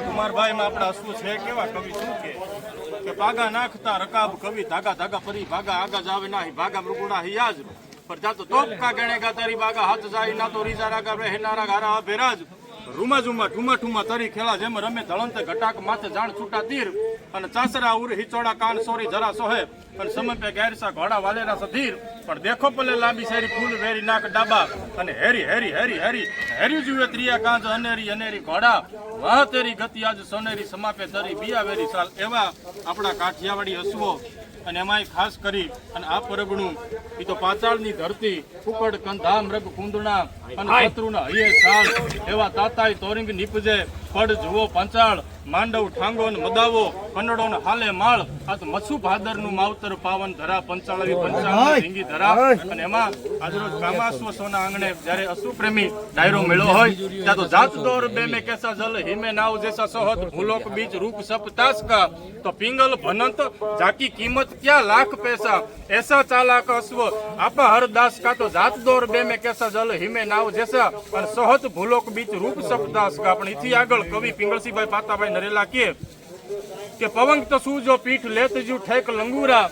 કુમારભાઈ માં આપણા અશ્વ છે કેવા કવિ શું કે ભાગા નાખતા રકાબ કવિ ધાગા ધાગા ફરી ભાગા આગા જાવે નાહી ભાગા મૃગુડા હિયાજ પર જાતો તોપ કા ગણેગા તારી બાગા હાથ જાય ના તો રીઝા રાગા રહેનારા ગારા ભેરાજ રૂમા ઝુમા ઠુમા ઠુમા તરી ખેલા જેમ રમે ધળંત ઘટાક માથે જાણ છૂટા તીર અને ચાસરા ઉર હિચોડા કાન સોરી જરા સોહે અને સમય પે ગેરસા ઘોડા વાલેરા સધીર પણ દેખો પલે લાંબી શેરી ફૂલ વેરી નાક ડાબા અને હેરી હેરી હેરી હેરી હેરી જુએ ત્રિયા કાંજ અનેરી અનેરી ઘોડા વાહ તેરી ગતિ આજ સોનેરી સમાપે તરી બિયા વેરી સાલ એવા આપણા કાઠિયાવાડી હસવો અને એમાંય ખાસ કરી અને આ પરગણું એ તો પાચાળની ધરતી કુકડ કંધા મૃગ કુંદણા અને શત્રુના હૈયે સાલ એવા તાતાઈ તોરિંગ નીપજે પડ જુઓ પાંચાળ માંડવ ઠાંગો ને મદાવો કન્નડો ને હાલે માળ આ તો મસુ ભાદર નું માવતર પાવન ધરા પંચાળવી પંચાળ ઢીંગી ધરા અને એમાં આજરોજ કામાશ્વ સોના આંગણે જ્યારે અસુ પ્રેમી ડાયરો મેળો હોય ત્યાં તો જાત દોર બે મે કેસા જલ હિમે નાવ જેસા સોહત ભૂલોક બીજ રૂપ સપતાસ કા તો પિંગલ ભનંત જાકી કિંમત क्या लाख पैसा ऐसा चालाक अश्व आपा हरदास का तो जात दौर बे में कैसा जल हिमे नाव जैसा और सोहत भूलोक बीच रूप सपदास का पण इथी આગળ કવિ પિંગળસીભાઈ પાતાભાઈ નરેલા કે પવંગ તો સૂજો પીઠ લેત જુ ઠેક લંગુરા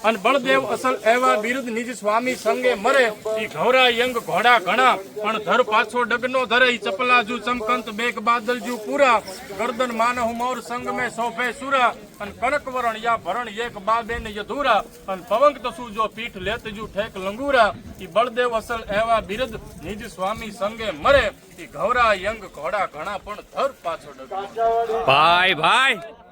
અને બળદેવ અસલ એવા બિરુદ નિજ સ્વામી સંગે મરે ઈ ઘોરા યંગ ઘોડા ઘણા પણ ધર પાછો ડગનો ધરે ઈ ચપલાજુ ચમકંત બેગ બાદલજુ પૂરા ગરદન માનહુ મોર સંગ મે સોફે સુરા અને કનક વરણ યા ભરણ એક બાબે ને યધુરા અને પવંગ તો સૂજો પીઠ લેતજુ ઠેક લંગુરા ઈ બળદેવ અસલ એવા બિરુદ નિજ સ્વામી સંગે મરે ઈ ઘોરા યંગ ઘોડા ઘણા પણ ધર પાછો ડગનો ભાઈ